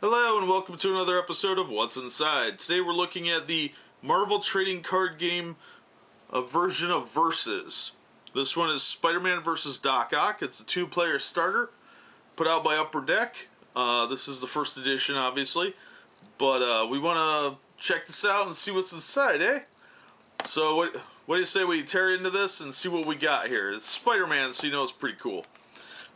Hello and welcome to another episode of What's Inside. Today we're looking at the Marvel trading card game version of Versus. This one is Spider-Man vs. Doc Ock. It's a 2-player starter put out by Ock Deck. This is the first edition, obviously, but we want to check this out and see what's inside, eh? So what do you say we tear into this and see what we got here? It's Spider-Man, so you know it's pretty cool.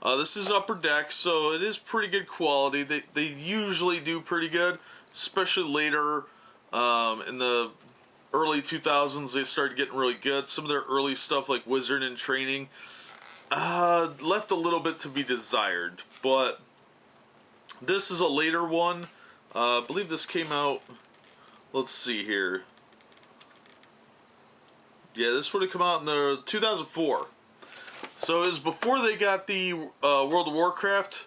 This is Ock Deck, so it is pretty good quality. They usually do pretty good, especially later in the early 2000s. They started getting really good. Some of their early stuff, like Wizard in Training, left a little bit to be desired. But this is a later one. I believe this came out. Let's see here. Yeah, this would have come out in the 2004. So it was before they got the World of Warcraft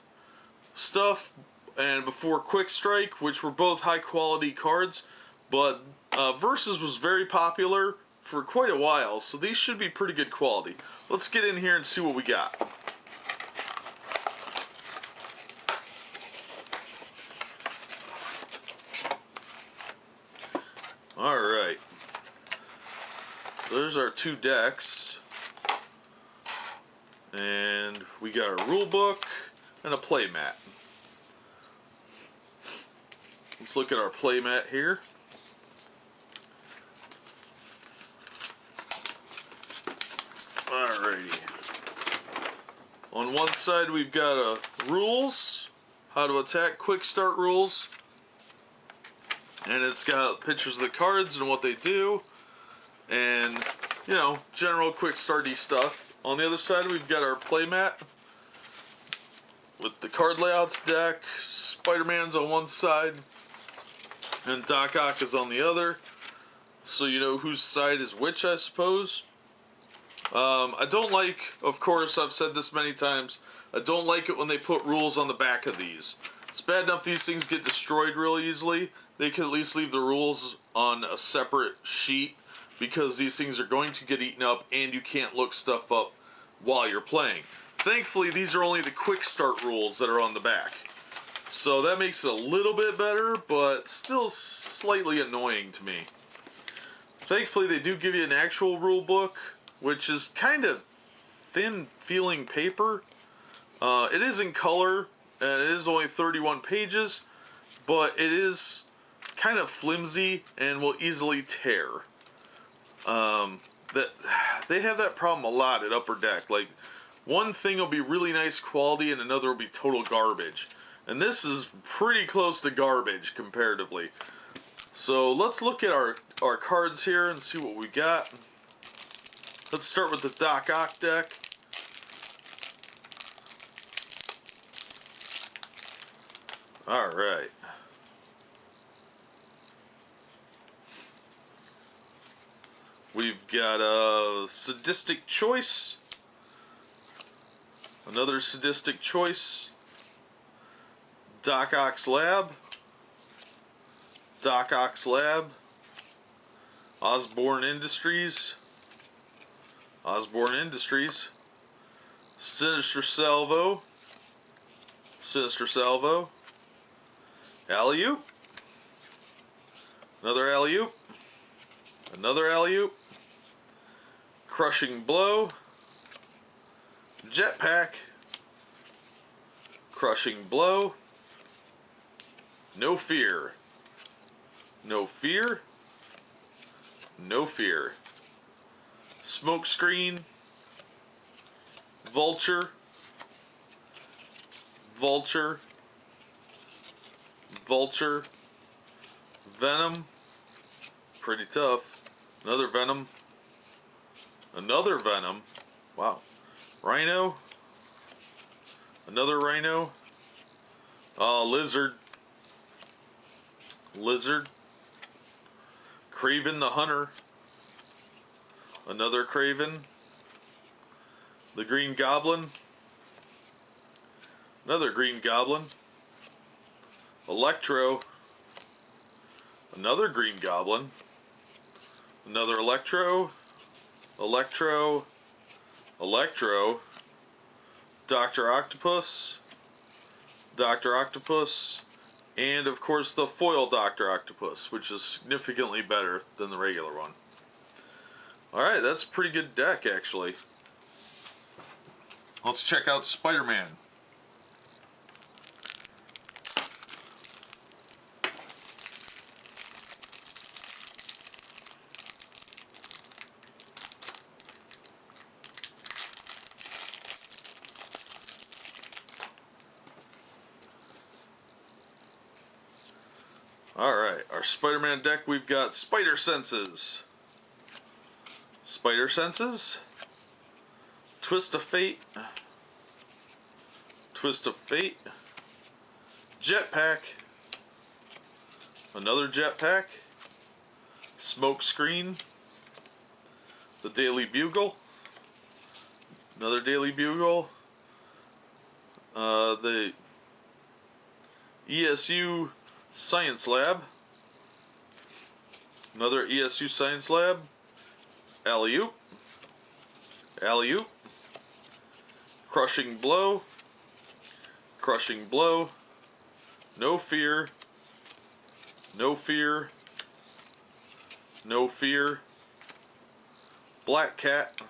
stuff and before Quick Strike, which were both high quality cards, but Versus was very popular for quite a while, so these should be pretty good quality. Let's get in here and see what we got. Alright, there's our two decks. And we got a rule book and a play mat. Let's look at our play mat here. Alrighty. On one side we've got rules, how to attack, quick start rules. And it's got pictures of the cards and what they do. And, you know, general quick starty stuff. On the other side, we've got our playmat with the card layouts deck. Spider-Man's on one side, and Doc Ock is on the other. So you know whose side is which, I suppose. I don't like, of course, I've said this many times, I don't like it when they put rules on the back of these. It's bad enough these things get destroyed real easily. They can at least leave the rules on a separate sheet, because these things are going to get eaten up and you can't look stuff up while you're playing. Thankfully, these are only the quick start rules that are on the back. So that makes it a little bit better, but still slightly annoying to me. Thankfully, they do give you an actual rule book, which is kind of thin feeling paper. It is in color, and it is only 31 pages, but it is kind of flimsy and will easily tear. That they have that problem a lot at Ock Deck. Like, one thing will be really nice quality and another will be total garbage. And this is pretty close to garbage comparatively. So let's look at our cards here and see what we got. Let's start with the Doc Ock deck. Alright. We've got a Sadistic Choice, another Sadistic Choice, Doc Ock's Lab, Doc Ock's Lab, Osborne Industries, Sinister Salvo, Alley-oop, another Alley-oop, another Alley-oop, Crushing Blow, Jetpack, Crushing Blow, No Fear, No Fear, No Fear, Smokescreen, Vulture, Vulture, Vulture, Venom, pretty tough, another Venom, another Venom, wow, Rhino, another Rhino, Lizard, Kraven the Hunter, another Kraven, the Green Goblin, another Green Goblin, Electro, another Green Goblin, another Electro, Dr. Octopus, And of course the foil Dr. Octopus, which is significantly better than the regular one. Alright, that's a pretty good deck actually. Let's check out Spider-Man. Alright, our Spider-Man deck, we've got Spider Senses. Spider Senses. Twist of Fate. Twist of Fate. Jetpack. Another Jetpack. Smoke Screen. The Daily Bugle. Another Daily Bugle. The ESU Science Lab. Another ESU Science Lab. Alley-oop. Alley-oop. Crushing Blow. Crushing Blow. No Fear. No Fear. No Fear. Black Cat.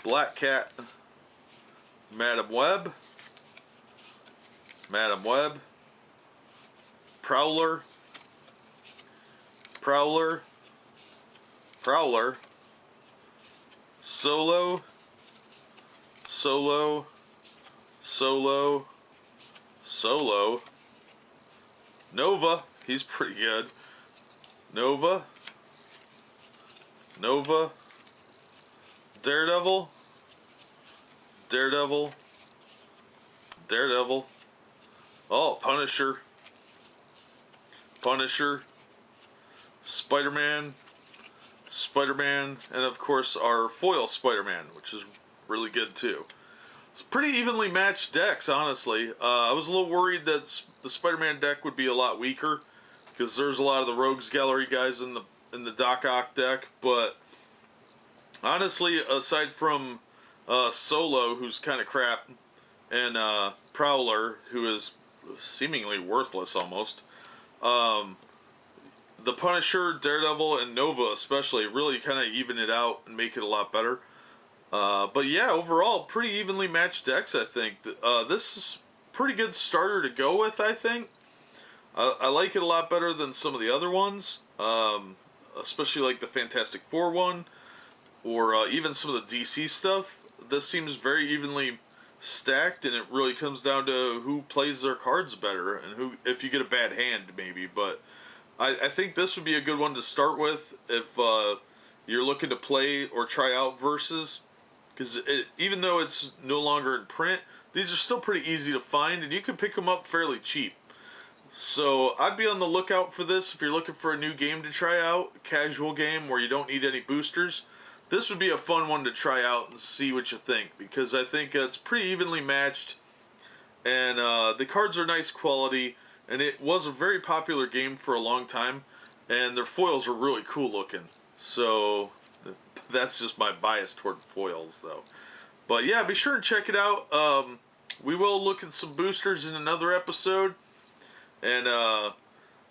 Black Cat. Madam Web. Madam Web. Prowler. Prowler. Prowler. Solo. Solo. Solo. Solo. Nova. He's pretty good. Nova. Nova. Daredevil. Daredevil. Daredevil. Oh, Punisher. Punisher. Spider-Man. Spider-Man. And of course our foil Spider-Man, which is really good too. It's pretty evenly matched decks, honestly. I was a little worried that the Spider-Man deck would be a lot weaker, because there's a lot of the Rogues Gallery guys in the Doc Ock deck, but honestly, aside from Solo, who's kind of crap, and Prowler, who is seemingly worthless almost, the Punisher, Daredevil, and Nova especially really kind of even it out and make it a lot better. But yeah, overall, pretty evenly matched decks, I think. This is a pretty good starter to go with, I think. I like it a lot better than some of the other ones, especially like the Fantastic Four one, or even some of the DC stuff. This seems very evenly stacked, and it really comes down to who plays their cards better, and who, if you get a bad hand, maybe. But I think this would be a good one to start with if you're looking to play or try out Versus. Because even though it's no longer in print, these are still pretty easy to find, and you can pick them up fairly cheap. So I'd be on the lookout for this if you're looking for a new game to try out, a casual game where you don't need any boosters. This would be a fun one to try out and see what you think, because I think it's pretty evenly matched, and the cards are nice quality, and it was a very popular game for a long time, and their foils are really cool looking. So that's just my bias toward foils, though. But yeah, be sure and check it out. We will look at some boosters in another episode, and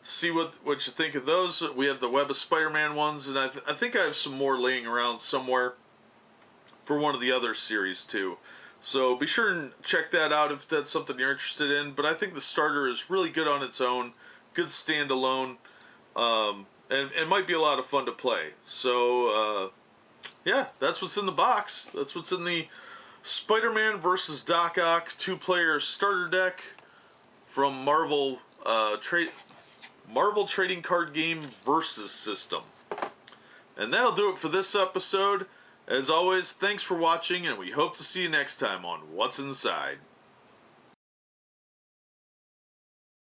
see what you think of those. We have the Web of Spider-Man ones, and I think I have some more laying around somewhere for one of the other series too. So be sure and check that out if that's something you're interested in. But I think the starter is really good on its own, good standalone, and it might be a lot of fun to play. So yeah, that's what's in the box. That's what's in the Spider-Man vs. Doc Ock 2-player starter deck from Marvel Trading Card Game Versus System. And that'll do it for this episode. As always, thanks for watching, and we hope to see you next time on What's Inside.